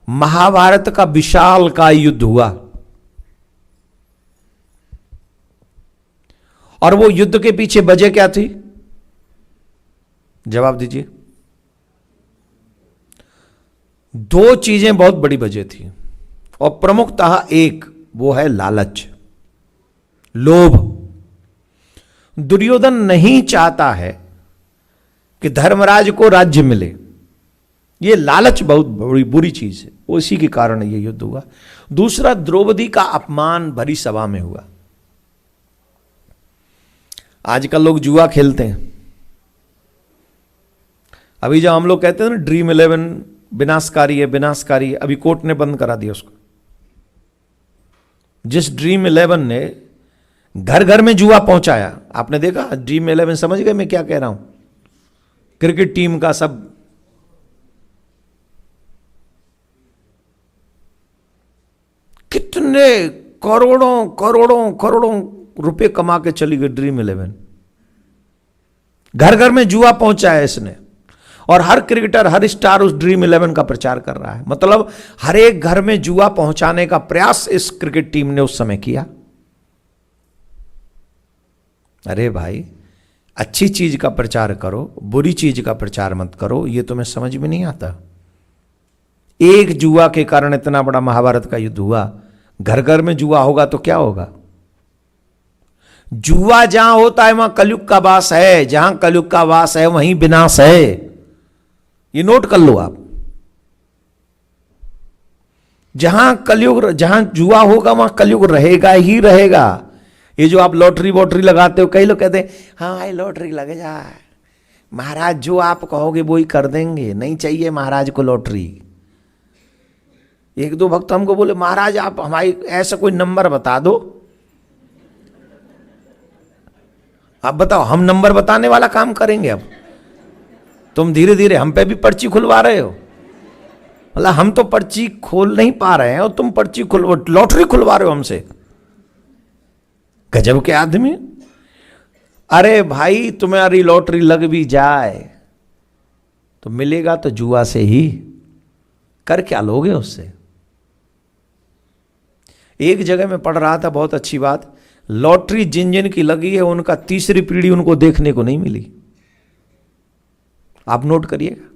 महाभारत का विशाल का युद्ध हुआ और वो युद्ध के पीछे वजह क्या थी? जवाब दीजिए। दो चीजें बहुत बड़ी वजह थी और प्रमुखतः एक वो है लालच, लोभ। दुर्योधन नहीं चाहता है कि धर्मराज को राज्य मिले, ये लालच बहुत बड़ी बुरी चीज है, उसी के कारण ये युद्ध हुआ। दूसरा, द्रौपदी का अपमान भरी सभा में हुआ। आजकल लोग जुआ खेलते हैं। अभी जब हम लोग कहते हैं ना ड्रीम 11 विनाशकारी है, विनाशकारी है, अभी कोर्ट ने बंद करा दिया उसको। जिस ड्रीम 11 ने घर घर में जुआ पहुंचाया, आपने देखा? ड्रीम 11 समझ गए मैं क्या कह रहा हूं? क्रिकेट टीम का सब कितने करोड़ों करोड़ों करोड़ों रुपए कमा के चली गई ड्रीम 11। घर घर में जुआ पहुंचाया इसने और हर क्रिकेटर, हर स्टार उस ड्रीम 11 का प्रचार कर रहा है। मतलब हर एक घर में जुआ पहुंचाने का प्रयास इस क्रिकेट टीम ने उस समय किया। अरे भाई, अच्छी चीज का प्रचार करो, बुरी चीज का प्रचार मत करो, ये तुम्हें समझ में नहीं आता। एक जुआ के कारण इतना बड़ा महाभारत का युद्ध हुआ। घर घर में जुआ होगा तो क्या होगा? जुआ जहां होता है वहां कलयुग का वास है, जहां कलयुग का वास है वहीं विनाश है। ये नोट कर लो आप। जहां कलयुग, जहां जुआ होगा वहां कलयुग रहेगा ही रहेगा। ये जो आप लॉटरी वॉटरी लगाते हो, कई लोग कहते हैं हाँ भाई लॉटरी लग जाए, महाराज जो आप कहोगे वो ही कर देंगे, नहीं चाहिए महाराज को लॉटरी। एक दो भक्त हमको बोले महाराज आप हमारी ऐसा कोई नंबर बता दो। आप बताओ, हम नंबर बताने वाला काम करेंगे? अब तुम धीरे धीरे हम पे भी पर्ची खुलवा रहे हो। मतलब हम तो पर्ची खोल नहीं पा रहे हैं और तुम पर्ची लॉटरी खुलवा रहे हो हमसे। गजब के आदमी। अरे भाई, तुम्हारी लॉटरी लग भी जाए तो मिलेगा तो जुआ से ही, कर क्या लोगे उससे? एक जगह मैं पढ़ रहा था, बहुत अच्छी बात, लॉटरी जिन जिन की लगी है उनका तीसरी पीढ़ी उनको देखने को नहीं मिली। आप नोट करिएगा,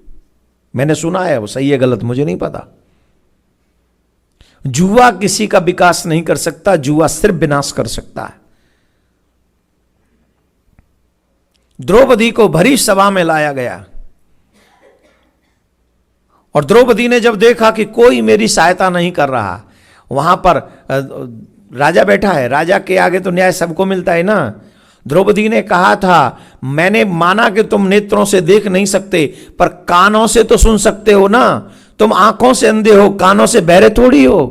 मैंने सुना है, वो सही है गलत मुझे नहीं पता। जुआ किसी का विकास नहीं कर सकता, जुआ सिर्फ विनाश कर सकता है। द्रौपदी को भरी सभा में लाया गया और द्रौपदी ने जब देखा कि कोई मेरी सहायता नहीं कर रहा, वहां पर राजा बैठा है, राजा के आगे तो न्याय सबको मिलता है ना। द्रौपदी ने कहा था मैंने माना कि तुम नेत्रों से देख नहीं सकते पर कानों से तो सुन सकते हो ना, तुम आंखों से अंधे हो, कानों से बहरे थोड़ी हो।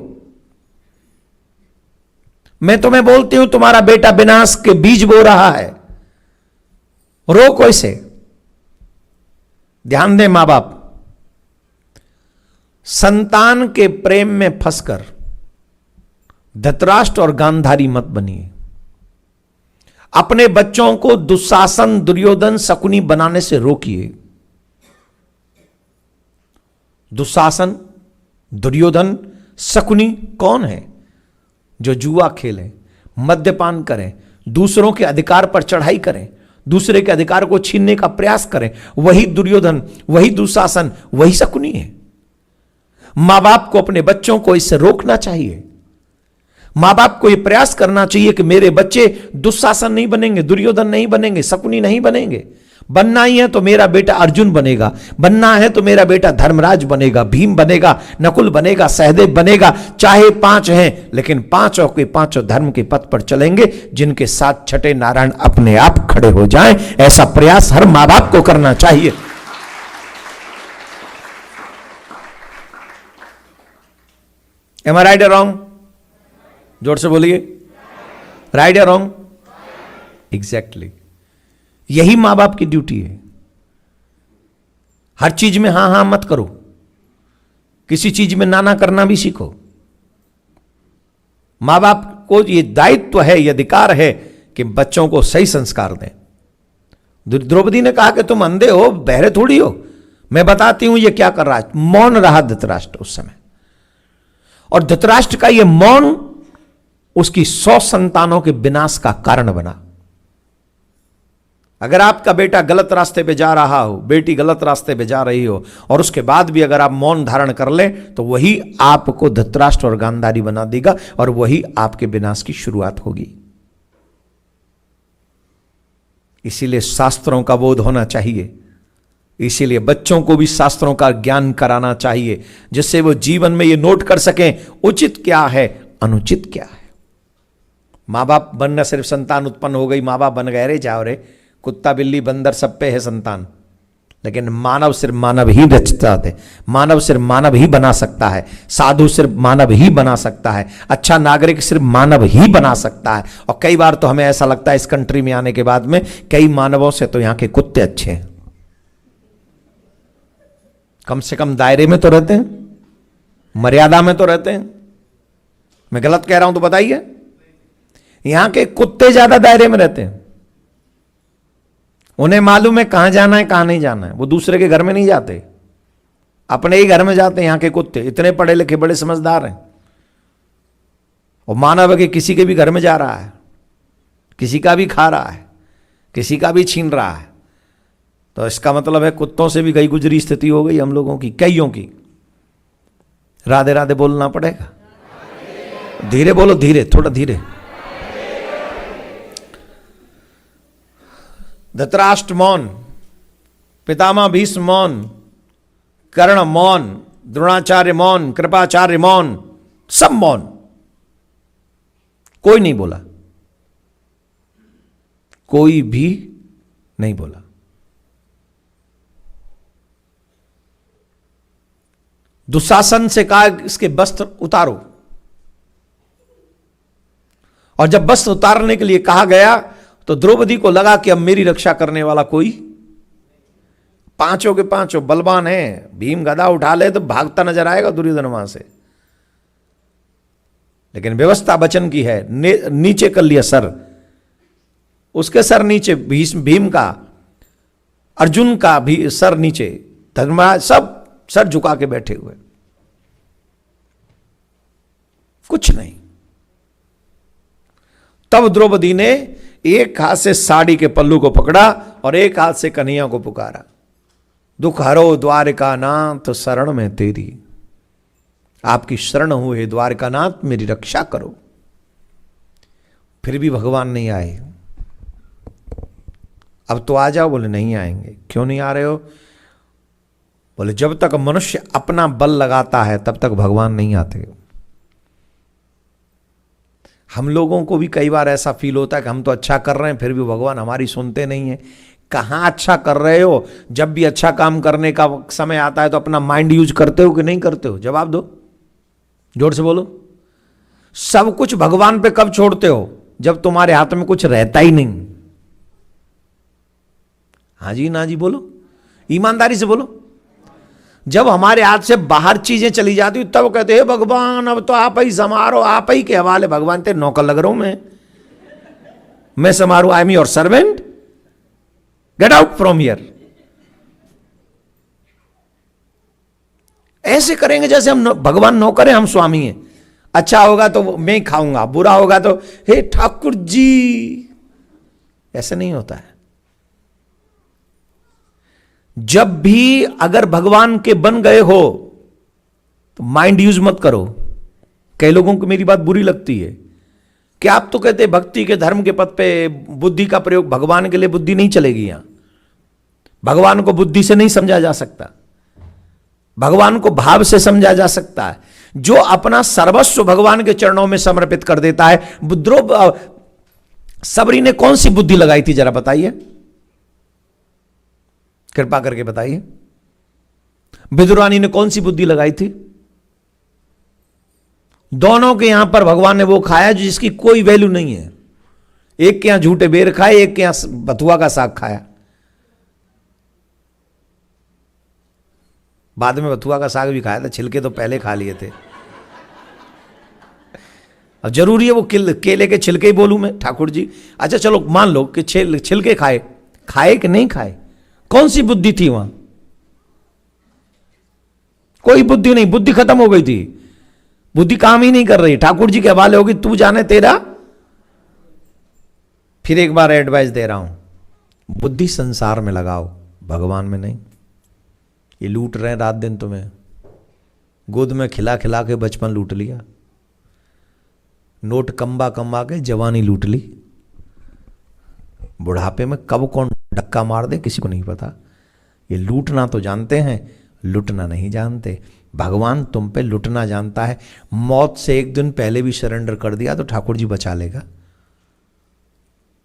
मैं तुम्हें बोलती हूं तुम्हारा बेटा विनाश के बीज बो रहा है, रोको इसे। ध्यान दें मां बाप, संतान के प्रेम में फंसकर धृतराष्ट्र और गांधारी मत बनिए। अपने बच्चों को दुशासन, दुर्योधन, शकुनी बनाने से रोकिए। दुशासन, दुर्योधन, शकुनी कौन है? जो जुआ खेलें, मद्यपान करें, दूसरों के अधिकार पर चढ़ाई करें, दूसरे के अधिकार को छीनने का प्रयास करें, वही दुर्योधन, वही दुशासन, वही शकुनी है। मां बाप को अपने बच्चों को इससे रोकना चाहिए। मां बाप को यह प्रयास करना चाहिए कि मेरे बच्चे दुशासन नहीं बनेंगे, दुर्योधन नहीं बनेंगे, शकुनी नहीं बनेंगे। बनना ही है तो मेरा बेटा अर्जुन बनेगा, बनना है तो मेरा बेटा धर्मराज बनेगा, भीम बनेगा, नकुल बनेगा, सहदेव बनेगा। चाहे 5 हैं लेकिन पांचों के पांचों धर्म के पथ पर चलेंगे, जिनके साथ छठे नारायण अपने आप खड़े हो जाएं। ऐसा प्रयास हर मां बाप को करना चाहिए। एम आई राइट और रॉन्ग? जोर से बोलिए, राइट या रॉन्ग? एग्जैक्टली, यही मां बाप की ड्यूटी है। हर चीज में हां हां मत करो, किसी चीज में ना ना करना भी सीखो। मां बाप को यह दायित्व है, यह अधिकार है कि बच्चों को सही संस्कार दें। द्रौपदी ने कहा कि तुम अंधे हो, बहरे थोड़ी हो, मैं बताती हूं ये क्या कर रहा है। मौन रहा धृतराष्ट्र उस समय। और धृतराष्ट्र का यह मौन उसकी 100 संतानों के विनाश का कारण बना। अगर आपका बेटा गलत रास्ते पे जा रहा हो, बेटी गलत रास्ते पे जा रही हो, और उसके बाद भी अगर आप मौन धारण कर ले, तो वही आपको धृतराष्ट्र और गांधारी बना देगा और वही आपके विनाश की शुरुआत होगी। इसीलिए शास्त्रों का बोध होना चाहिए, इसीलिए बच्चों को भी शास्त्रों का ज्ञान कराना चाहिए, जिससे वो जीवन में ये नोट कर सकें उचित क्या है, अनुचित क्या है। माँ बाप बनना, सिर्फ संतान उत्पन्न हो गई, माँ बाप बन गए, रे जाओ रे, कुत्ता बिल्ली बंदर सब पे है संतान, लेकिन मानव सिर्फ मानव ही रचता है, मानव सिर्फ मानव ही बना सकता है, साधु सिर्फ मानव ही बना सकता है, अच्छा नागरिक सिर्फ मानव ही बना सकता है। और कई बार तो हमें ऐसा लगता है इस कंट्री में आने के बाद में, कई मानवों से तो यहां के कुत्ते अच्छे हैं, कम से कम दायरे में तो रहते हैं, मर्यादा में तो रहते हैं। मैं गलत कह रहा हूं तो बताइए, यहां के कुत्ते ज्यादा दायरे में रहते हैं, उन्हें मालूम है कहां जाना है कहां नहीं जाना है, वो दूसरे के घर में नहीं जाते, अपने ही घर में जाते हैं। यहां के कुत्ते इतने पढ़े लिखे बड़े समझदार हैं, और मानव है कि किसी के भी घर में जा रहा है, किसी का भी खा रहा है, किसी का भी छीन रहा है, तो इसका मतलब है कुत्तों से भी गई गुजरी स्थिति हो गई हम लोगों की, कईयों की। राधे राधे बोलना पड़ेगा, धीरे बोलो, धीरे, थोड़ा धीरे। धृतराष्ट्र मौन, पितामह भीष्म मौन, कर्ण मौन, द्रोणाचार्य मौन, कृपाचार्य मौन, सब मौन, कोई नहीं बोला, कोई भी नहीं बोला। दुशासन से कहा इसके वस्त्र उतारो, और जब वस्त्र उतारने के लिए कहा गया तो द्रौपदी को लगा कि अब मेरी रक्षा करने वाला कोई, पांचों के पांचों बलवान हैं, भीम गदा उठा ले तो भागता नजर आएगा दुर्योधन वहां से, लेकिन व्यवस्था वचन की है, नीचे कर लिया सर, उसके सर नीचे, भीम का, अर्जुन का भी सर नीचे, धर्मराज सब सर झुका के बैठे हुए, कुछ नहीं। तब द्रौपदी ने एक हाथ से साड़ी के पल्लू को पकड़ा और एक हाथ से कन्हैया को पुकारा, दुख हरो द्वारिका नाथ शरण में तेरी, आपकी शरण हुए द्वारिका नाथ, मेरी रक्षा करो। फिर भी भगवान नहीं आए। अब तो आ जाओ, बोले नहीं आएंगे। क्यों नहीं आ रहे हो? बोले जब तक मनुष्य अपना बल लगाता है तब तक भगवान नहीं आते। हम लोगों को भी कई बार ऐसा फील होता है कि हम तो अच्छा कर रहे हैं फिर भी भगवान हमारी सुनते नहीं है। कहाँ अच्छा कर रहे हो? जब भी अच्छा काम करने का समय आता है तो अपना माइंड यूज करते हो कि नहीं करते हो? जवाब दो, जोर से बोलो। सब कुछ भगवान पे कब छोड़ते हो? जब तुम्हारे हाथ में कुछ रहता ही नहीं। हाँ जी ना जी बोलो, ईमानदारी से बोलो। जब हमारे हाथ से बाहर चीजें चली जाती तब कहते हैं भगवान अब तो आप ही संभारो, आप ही के हवाले। भगवान तेरे नौकर लग रहा हूं मैं संभारू। I am your servant, get out from here. ऐसे करेंगे जैसे हम भगवान नौकर हैं, हम स्वामी हैं। अच्छा होगा तो मैं ही खाऊंगा, बुरा होगा तो हे ठाकुर जी। ऐसे नहीं होता है। जब भी अगर भगवान के बन गए हो तो माइंड यूज मत करो। कई लोगों को मेरी बात बुरी लगती है कि आप तो कहते भक्ति के धर्म के पद पे बुद्धि का प्रयोग। भगवान के लिए बुद्धि नहीं चलेगी। यहां भगवान को बुद्धि से नहीं समझा जा सकता, भगवान को भाव से समझा जा सकता है। जो अपना सर्वस्व भगवान के चरणों में समर्पित कर देता है। सबरी ने कौन सी बुद्धि लगाई थी जरा बताइए, कृपा करके बताइए। विदुरानी ने कौन सी बुद्धि लगाई थी? दोनों के यहां पर भगवान ने वो खाया जिसकी कोई वैल्यू नहीं है। एक के यहां झूठे बेर खाए, एक के यहां बथुआ का साग खाया। बाद में बथुआ का साग भी खाया था, छिलके तो पहले खा लिए थे। अब जरूरी है वो केले के छिलके ही बोलूं मैं ठाकुर जी? अच्छा चलो मान लो कि छिलके खाए, खाए कि नहीं खाए? कौन सी बुद्धि थी वहां? कोई बुद्धि नहीं, बुद्धि खत्म हो गई थी। बुद्धि काम ही नहीं कर रही, ठाकुर जी के हवाले होगी, तू जाने तेरा। फिर एक बार एडवाइस दे रहा हूं, बुद्धि संसार में लगाओ, भगवान में नहीं। ये लूट रहे हैं रात दिन तुम्हें, गोद में खिला खिला के बचपन लूट लिया, नोट कम्बा कम्बा के जवानी लूट ली, बुढ़ापे में कब कौन धक्का मार दे किसी को नहीं पता। ये लूटना तो जानते हैं, लुटना नहीं जानते। भगवान तुम पे लुटना जानता है। मौत से एक दिन पहले भी सरेंडर कर दिया तो ठाकुर जी बचा लेगा,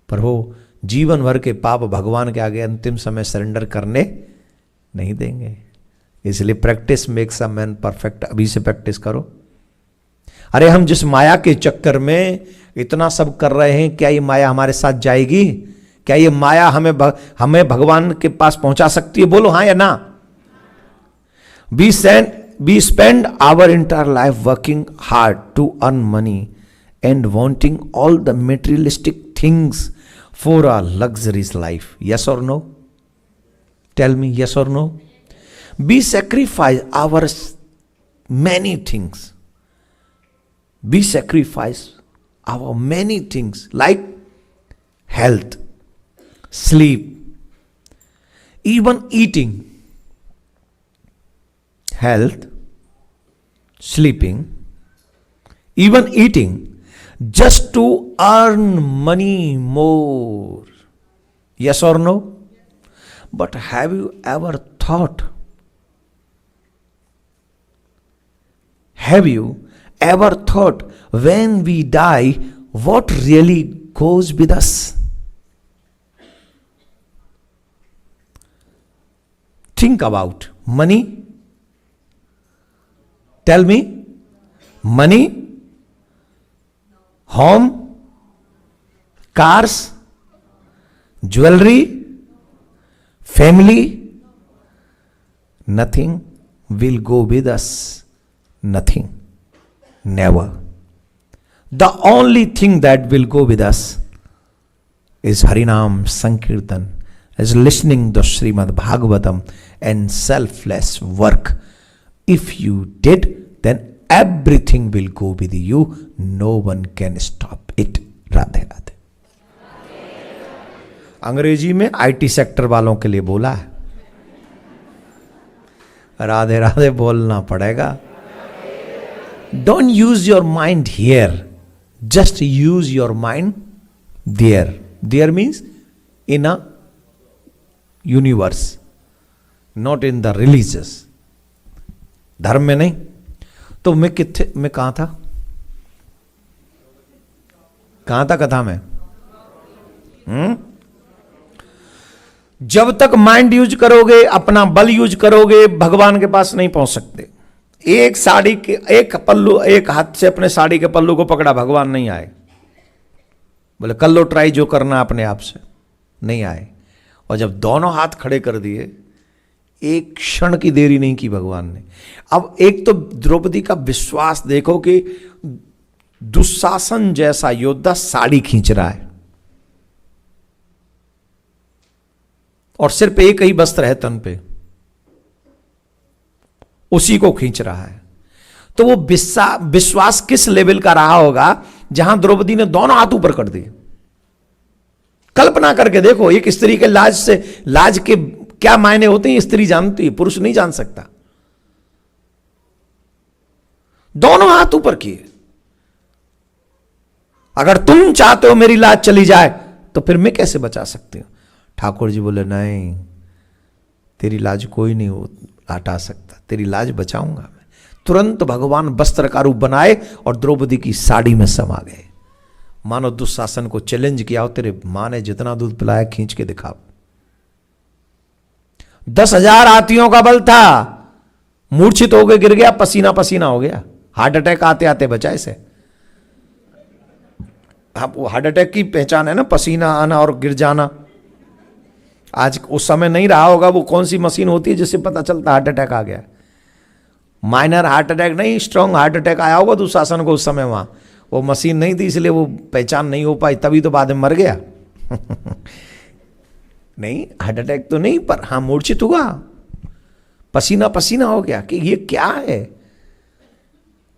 पर वो जीवन भर के पाप भगवान के आगे अंतिम समय सरेंडर करने नहीं देंगे। इसलिए practice makes a man perfect. अभी से प्रैक्टिस करो। अरे हम जिस माया के चक्कर में इतना सब कर रहे हैं, क्या ये माया हमारे साथ जाएगी? क्या ये माया हमें भगवान के पास पहुंचा सकती है? बोलो हाँ या ना। We spend our entire life working hard to earn money and wanting all the materialistic things for our luxurious life. Yes or no? Tell me yes or no. We sacrifice our many things. We sacrifice our many things like health, sleep, even eating. Health, sleeping, even eating, just to earn money more. Yes or no? But have you ever thought? Have you ever thought when we die, what really goes with us? Think about money. Tell me, money, home, cars, jewelry, family, nothing will go with us. Nothing. Never. The only thing that will go with us is Harinam Sankirtan, is listening to Srimad Bhagavatam and selfless work. If you did, then everything will go with you. No one can stop it. Radhe Radhe. अंग्रेजी में IT sector वालों के लिए बोला है, राधे राधे बोलना पड़ेगा। Don't use your mind here, just use your mind there. There means in a universe, not in the religious. धर्म में नहीं। तो मैं कहां था कथा में? जब तक माइंड यूज करोगे, अपना बल यूज करोगे, भगवान के पास नहीं पहुंच सकते। एक साड़ी के एक हाथ से अपने साड़ी के पल्लू को पकड़ा, भगवान नहीं आए। बोले कर लो ट्राई, जो करना अपने आप से, नहीं आए। और जब दोनों हाथ खड़े कर दिए, एक क्षण की देरी नहीं की भगवान ने। अब एक तो द्रौपदी का विश्वास देखो कि दुशासन जैसा योद्धा साड़ी खींच रहा है और सिर्फ एक ही वस्त्र है तन पे, उसी को खींच रहा है। तो वो विश्वास किस लेवल का रहा होगा जहां द्रौपदी ने दोनों हाथ ऊपर कर दिए। कल्पना करके देखो, एक स्त्री के लाज के क्या मायने होते हैं, स्त्री जानती है, पुरुष नहीं जान सकता। दोनों हाथ ऊपर किए। अगर तुम चाहते हो मेरी लाज चली जाए तो फिर मैं कैसे बचा सकती हूं? ठाकुर जी बोले नहीं, तेरी लाज कोई नहीं हटा सकता, तेरी लाज बचाऊंगा मैं। तुरंत भगवान वस्त्र का रूप बनाए और द्रौपदी की साड़ी में समा गए। मानो दुशासन को चैलेंज किया हो, तेरे मां ने जितना दूध पिलाया खींच के दिखा। 10,000 हाथियों का बल था, मूर्छित होकर गिर गया, पसीना पसीना हो गया। हार्ट अटैक आते आते बचा इसे। वो हार्ट अटैक की पहचान है ना, पसीना आना और गिर जाना। आज उस समय नहीं रहा होगा, वो कौन सी मशीन होती है जिससे पता चलता हार्ट अटैक आ गया। माइनर हार्ट अटैक नहीं, स्ट्रॉन्ग हार्ट अटैक आया होगा दुशासन को उस समय। वहां वो मशीन नहीं थी, इसलिए वो पहचान नहीं हो पाई, तभी तो बाद में मर गया। नहीं, हार्ट अटैक तो नहीं, पर हाँ मूर्छित हुआ, पसीना पसीना हो गया कि ये क्या है।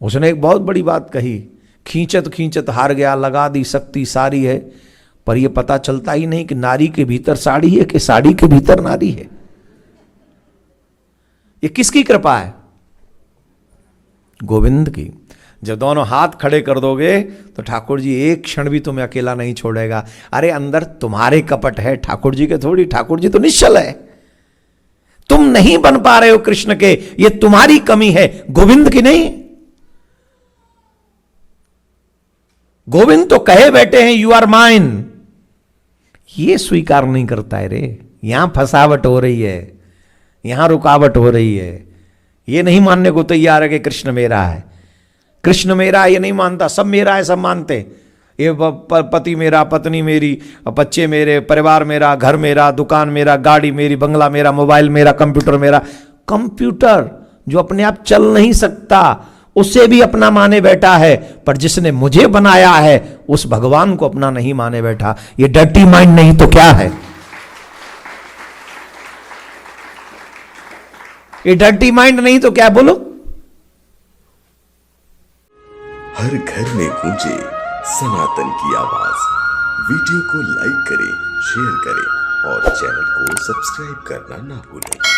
उसने एक बहुत बड़ी बात कही, खींचत खींचत हार गया, लगा दी शक्ति सारी है, पर यह पता चलता ही नहीं कि नारी के भीतर साड़ी है कि साड़ी के भीतर नारी है। ये किसकी कृपा है? गोविंद की। जब दोनों हाथ खड़े कर दोगे तो ठाकुर जी एक क्षण भी तुम्हें अकेला नहीं छोड़ेगा। अरे अंदर तुम्हारे कपट है, ठाकुर जी के थोड़ी। ठाकुर जी तो निश्चल है। तुम नहीं बन पा रहे हो कृष्ण के, ये तुम्हारी कमी है, गोविंद की नहीं। गोविंद तो कहे बैठे हैं यू आर माइन, ये स्वीकार नहीं करता है रे। यहां फसावट हो रही है, यहां रुकावट हो रही है। ये नहीं मानने को तैयार है कि कृष्ण मेरा है, कृष्ण मेरा है, ये नहीं मानता। सब मेरा है, सब मानते। ये पति मेरा, पत्नी मेरी, बच्चे मेरे, परिवार मेरा, घर मेरा, दुकान मेरा, गाड़ी मेरी, बंगला मेरा, मोबाइल मेरा, कंप्यूटर मेरा। कंप्यूटर जो अपने आप चल नहीं सकता उसे भी अपना माने बैठा है, पर जिसने मुझे बनाया है उस भगवान को अपना नहीं माने बैठा। ये डर्टी माइंड नहीं तो क्या है? ये डर्टी माइंड नहीं तो क्या? बोलो। हर घर में गूंजे सनातन की आवाज। वीडियो को लाइक करें, शेयर करें और चैनल को सब्सक्राइब करना ना भूलें।